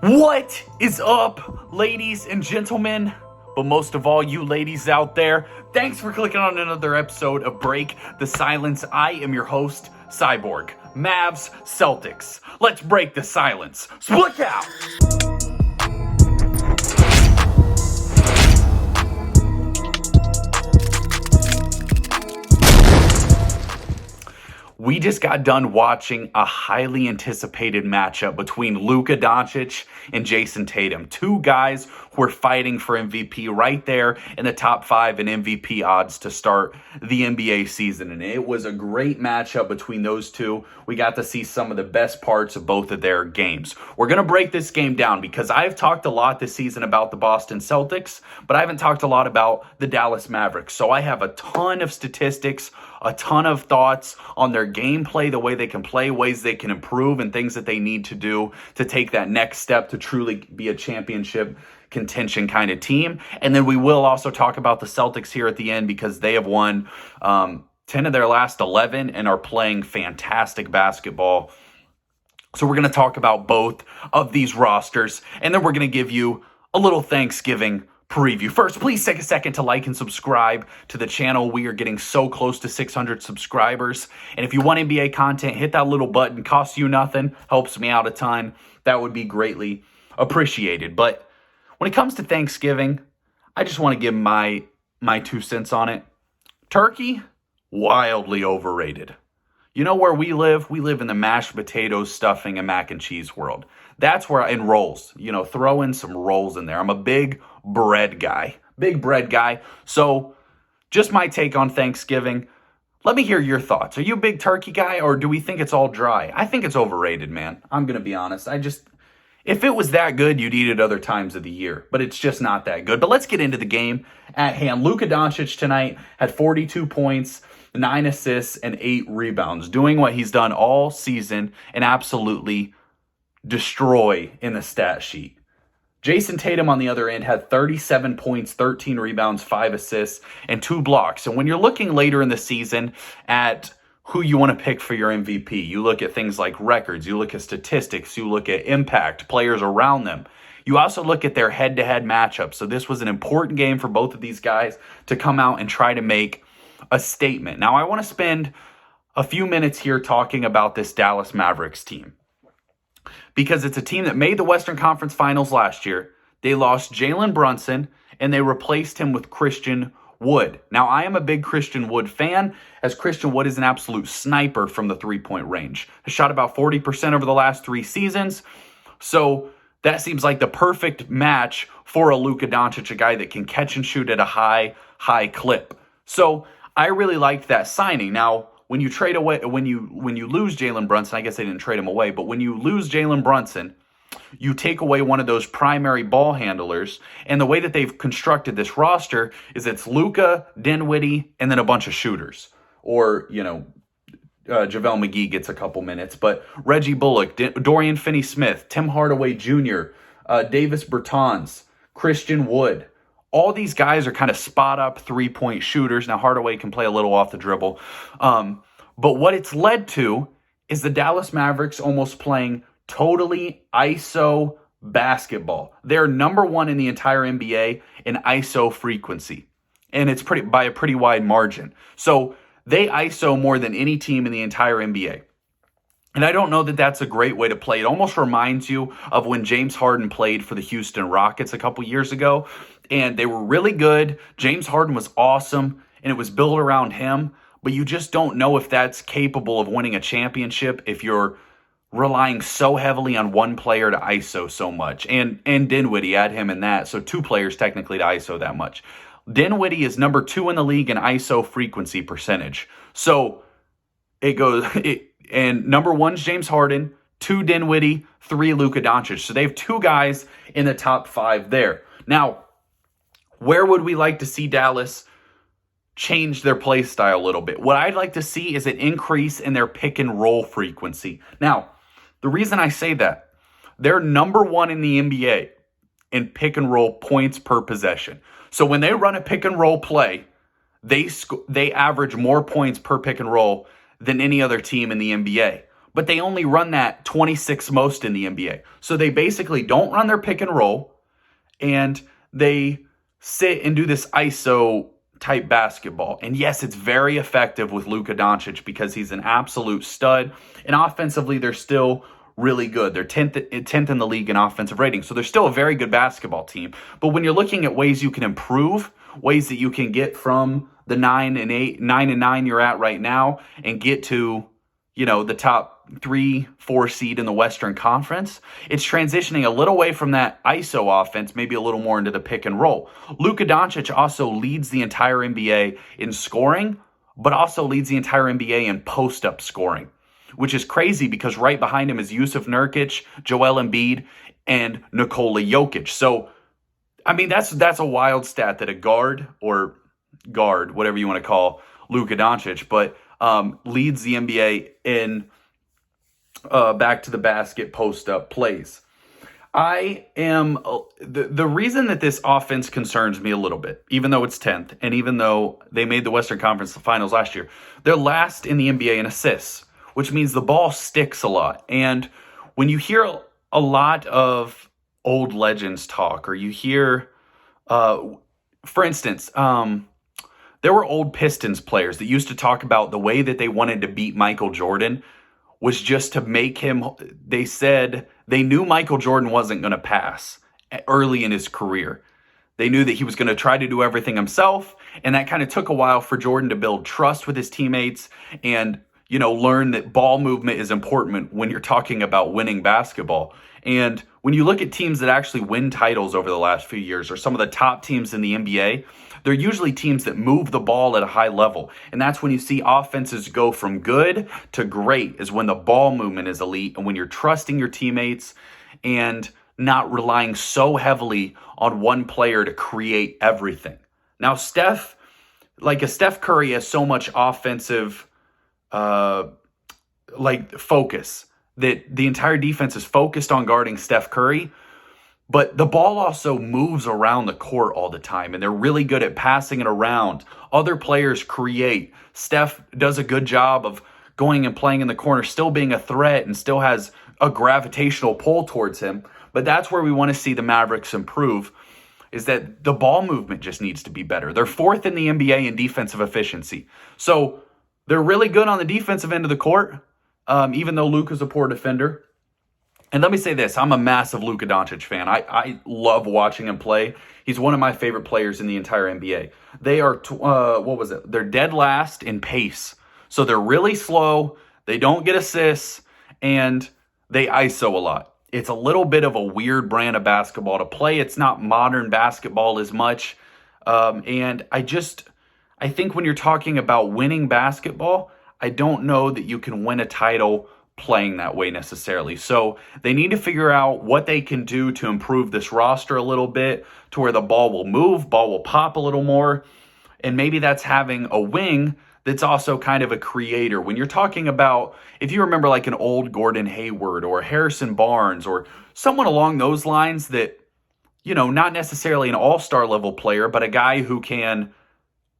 What is up, ladies and gentlemen? But most of all, you ladies out there, thanks for clicking on another episode of Break the Silence. I am your host, Cyborg. Mavs, Celtics. Let's break the silence. Split out! We just got done watching a highly anticipated matchup between Luka Doncic and Jayson Tatum. Two guys who are fighting for MVP right there in the top 5 in MVP odds to start the NBA season. And it was a great matchup between those two. We got to see some of the best parts of both of their games. We're going to break this game down because I've talked a lot this season about the Boston Celtics, but I haven't talked a lot about the Dallas Mavericks. So I have a ton of statistics, a ton of thoughts on their gameplay, the way they can play, ways they can improve, and things that they need to do to take that next step to truly be a championship contention kind of team. And then we will also talk about the Celtics here at the end because they have won 10 of their last 11 and are playing fantastic basketball. So we're going to talk about both of these rosters, and then we're going to give you a little Thanksgiving preview. First, please take a second to like and subscribe to the channel. We are getting so close to 600 subscribers. And if you want NBA content, hit that little button. Costs you nothing. Helps me out a ton. That would be greatly appreciated. But when it comes to Thanksgiving, I just want to give my 2 cents on it. Turkey, wildly overrated. You know where we live? We live in the mashed potatoes, stuffing, and mac and cheese world. That's where, and rolls, throw in some rolls in there. I'm a big bread guy. So just my take on Thanksgiving. Let me hear your thoughts. Are you a big turkey guy, or do we think it's all dry? I think it's overrated, man. I'm going to be honest. If it was that good, you'd eat it other times of the year, but it's just not that good. But let's get into the game at hand. Luka Doncic tonight had 42 points, 9 assists, and 8 rebounds, doing what he's done all season and absolutely destroy in the stat sheet. Jayson Tatum, on the other end, had 37 points, 13 rebounds, 5 assists, and 2 blocks. And when you're looking later in the season at who you want to pick for your MVP, you look at things like records, you look at statistics, you look at impact, players around them. You also look at their head-to-head matchups. So this was an important game for both of these guys to come out and try to make a statement. Now, I want to spend a few minutes here talking about this Dallas Mavericks team, because it's a team that made the Western Conference Finals last year. They lost Jaylen Brunson, and they replaced him with Christian Wood. Now, I am a big Christian Wood fan, as Christian Wood is an absolute sniper from the three-point range. Has shot about 40% over the last 3 seasons. So that seems like the perfect match for a Luka Doncic, a guy that can catch and shoot at a high clip. So I really liked that signing. Now, when you trade away, when you lose Jaylen Brunson, I guess they didn't trade him away, but when you lose Jaylen Brunson, you take away one of those primary ball handlers. And the way that they've constructed this roster is it's Luka, Dinwiddie, and then a bunch of shooters. Or, JaVale McGee gets a couple minutes, but Reggie Bullock, Dorian Finney-Smith, Tim Hardaway Jr., Davis Bertans, Christian Wood. All these guys are kind of spot-up three-point shooters. Now, Hardaway can play a little off the dribble. But what it's led to is the Dallas Mavericks almost playing totally ISO basketball. They're number 1 in the entire NBA in ISO frequency. And it's by a pretty wide margin. So they ISO more than any team in the entire NBA. And I don't know that that's a great way to play. It almost reminds you of when James Harden played for the Houston Rockets a couple years ago. And they were really good. James Harden was awesome, and it was built around him. But you just don't know if that's capable of winning a championship if you're relying so heavily on one player to ISO so much. And Dinwiddie, add him in that. So 2 players technically to ISO that much. Dinwiddie is number 2 in the league in ISO frequency percentage. So and number 1's James Harden, 2 Dinwiddie, 3 Luka Doncic. So they have 2 guys in the top 5 there. Now, where would we like to see Dallas change their play style a little bit? What I'd like to see is an increase in their pick and roll frequency. Now, the reason I say that, they're number 1 in the NBA in pick and roll points per possession. So when they run a pick and roll play, they average more points per pick and roll than any other team in the NBA. but they only run that 26 most in the NBA. So they basically don't run their pick and roll, and they sit and do this ISO type basketball. And yes, it's very effective with Luka Doncic because he's an absolute stud. And offensively, they're still really good. They're 10th in the league in offensive rating. So they're still a very good basketball team. But when you're looking at ways you can improve, ways that you can get from the 9 and 9 you're at right now and get to, the top 3-4 seed in the Western Conference, it's transitioning a little away from that ISO offense, maybe a little more into the pick and roll. Luka Doncic also leads the entire NBA in scoring, but also leads the entire NBA in post-up scoring, which is crazy because right behind him is Yusuf Nurkic, Joel Embiid, and Nikola Jokic. So, that's a wild stat that a guard, whatever you want to call Luka Doncic, but leads the NBA in back to the basket post-up plays. The reason that this offense concerns me a little bit, even though it's 10th, and even though they made the Western Conference Finals last year, they're last in the NBA in assists, which means the ball sticks a lot. And when you hear a lot of old legends talk, or you hear, for instance, there were old Pistons players that used to talk about the way that they wanted to beat Michael Jordan was just to make him, they said they knew Michael Jordan wasn't going to pass early in his career. They knew that he was going to try to do everything himself, and that kind of took a while for Jordan to build trust with his teammates and, learn that ball movement is important when you're talking about winning basketball. And when you look at teams that actually win titles over the last few years, or some of the top teams in the NBA, they're usually teams that move the ball at a high level. And that's when you see offenses go from good to great, is when the ball movement is elite and when you're trusting your teammates and not relying so heavily on one player to create everything. Now, Steph Curry has so much offensive focus that the entire defense is focused on guarding Steph Curry, but the ball also moves around the court all the time, and they're really good at passing it around. Other players create. Steph does a good job of going and playing in the corner, still being a threat, and still has a gravitational pull towards him. But that's where we want to see the Mavericks improve, is that the ball movement just needs to be better. They're 4th in the NBA in defensive efficiency. So they're really good on the defensive end of the court, even though Luka's a poor defender. And let me say this, I'm a massive Luka Doncic fan. I love watching him play. He's one of my favorite players in the entire NBA. They are, They're dead last in pace. So they're really slow, they don't get assists, and they ISO a lot. It's a little bit of a weird brand of basketball to play. It's not modern basketball as much. And I think when you're talking about winning basketball, I don't know that you can win a title playing that way necessarily. So they need to figure out what they can do to improve this roster a little bit to where the ball will move, ball will pop a little more. And maybe that's having a wing that's also kind of a creator. When you're talking about, if you remember like an old Gordon Hayward or Harrison Barnes or someone along those lines that, not necessarily an all-star level player, but a guy who can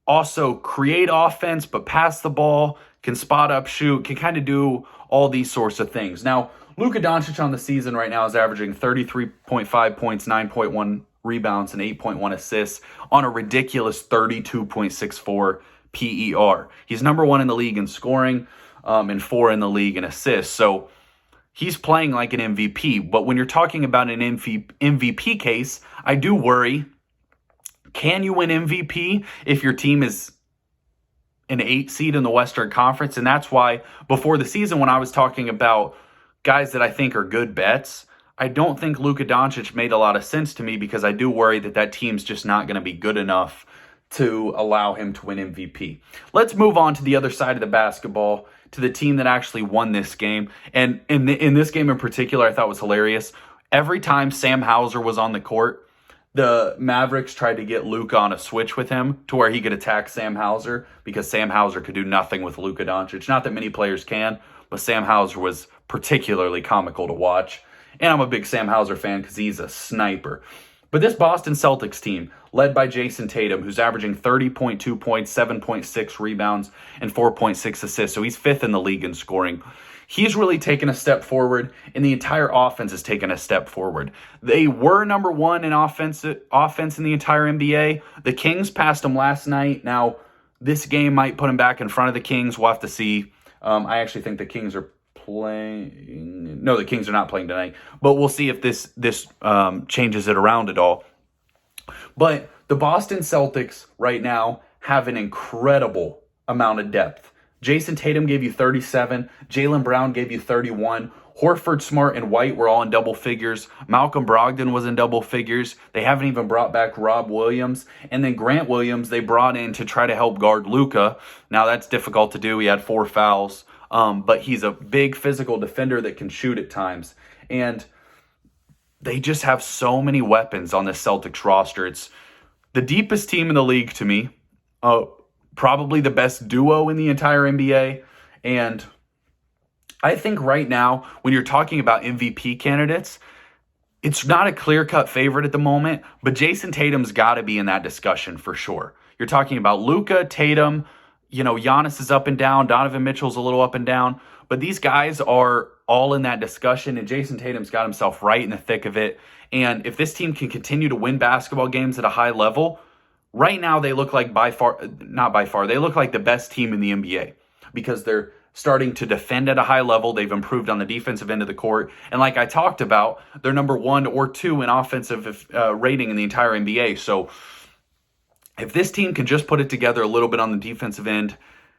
also create offense, but pass the ball, can spot up, shoot, can kind of do all these sorts of things. Now, Luka Doncic on the season right now is averaging 33.5 points, 9.1 rebounds, and 8.1 assists on a ridiculous 32.64 PER. He's number 1 in the league in scoring and 4 in the league in assists. So he's playing like an MVP. But when you're talking about an MVP case, I do worry. Can you win MVP if your team is an 8 seed in the Western Conference? And that's why before the season, when I was talking about guys that I think are good bets, I don't think Luka Doncic made a lot of sense to me because I do worry that team's just not going to be good enough to allow him to win MVP. Let's move on to the other side of the basketball, to the team that actually won this game. And in this game in particular, I thought was hilarious. Every time Sam Hauser was on the court, the Mavericks tried to get Luka on a switch with him to where he could attack Sam Hauser because Sam Hauser could do nothing with Luka Doncic. Not that many players can, but Sam Hauser was particularly comical to watch. And I'm a big Sam Hauser fan because he's a sniper. But this Boston Celtics team, led by Jayson Tatum, who's averaging 30.2 points, 7.6 rebounds, and 4.6 assists. So he's 5th in the league in scoring. He's really taken a step forward, and the entire offense has taken a step forward. They were number one in offense in the entire NBA. The Kings passed them last night. Now, this game might put them back in front of the Kings. We'll have to see. I actually think the Kings are playing. No, the Kings are not playing tonight. But we'll see if this changes it around at all. But the Boston Celtics right now have an incredible amount of depth. Jayson Tatum gave you 37. Jaylen Brown gave you 31. Horford, Smart, and White were all in double figures. Malcolm Brogdon was in double figures. They haven't even brought back Rob Williams. And then Grant Williams they brought in to try to help guard Luka. Now that's difficult to do. He had 4 fouls. But he's a big physical defender that can shoot at times. And they just have so many weapons on the Celtics roster. It's the deepest team in the league to me. Probably the best duo in the entire NBA. And I think right now, when you're talking about MVP candidates, it's not a clear-cut favorite at the moment, but Jayson Tatum's got to be in that discussion for sure. You're talking about Luka, Tatum, Giannis is up and down, Donovan Mitchell's a little up and down, but these guys are all in that discussion, and Jayson Tatum's got himself right in the thick of it. And if this team can continue to win basketball games at a high level, right now they look like they look like the best team in the NBA because they're starting to defend at a high level. They've improved on the defensive end of the court. And like I talked about, they're number 1 or 2 in offensive rating in the entire NBA. So if this team can just put it together a little bit on the defensive end,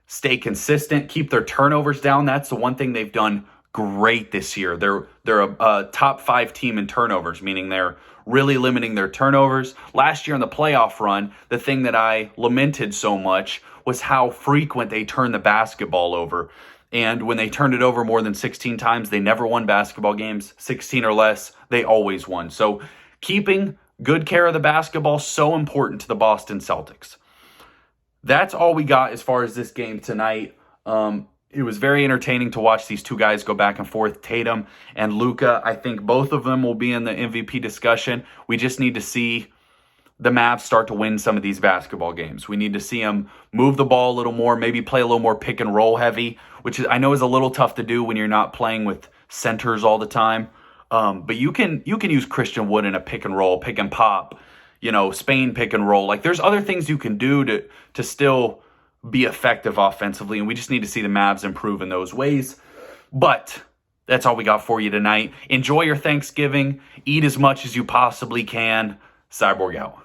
stay consistent, keep their turnovers down, that's the one thing they've done great this year. They're a top 5 team in turnovers, meaning they're really limiting their turnovers. Last year in the playoff run, the thing that I lamented so much was how frequent they turned the basketball over. And when they turned it over more than 16 times, they never won basketball games. 16 or less, they always won. So keeping good care of the basketball, so important to the Boston Celtics. That's all we got as far as this game tonight. It was very entertaining to watch these two guys go back and forth, Tatum and Luka. I think both of them will be in the MVP discussion. We just need to see the Mavs start to win some of these basketball games. We need to see them move the ball a little more, maybe play a little more pick and roll heavy, which I know is a little tough to do when you're not playing with centers all the time. But you can use Christian Wood in a pick and roll, pick and pop, Spain pick and roll. Like there's other things you can do to still be effective offensively, and we just need to see the Mavs improve in those ways. But that's all we got for you tonight. Enjoy your Thanksgiving. Eat as much as you possibly can. Cyborg out.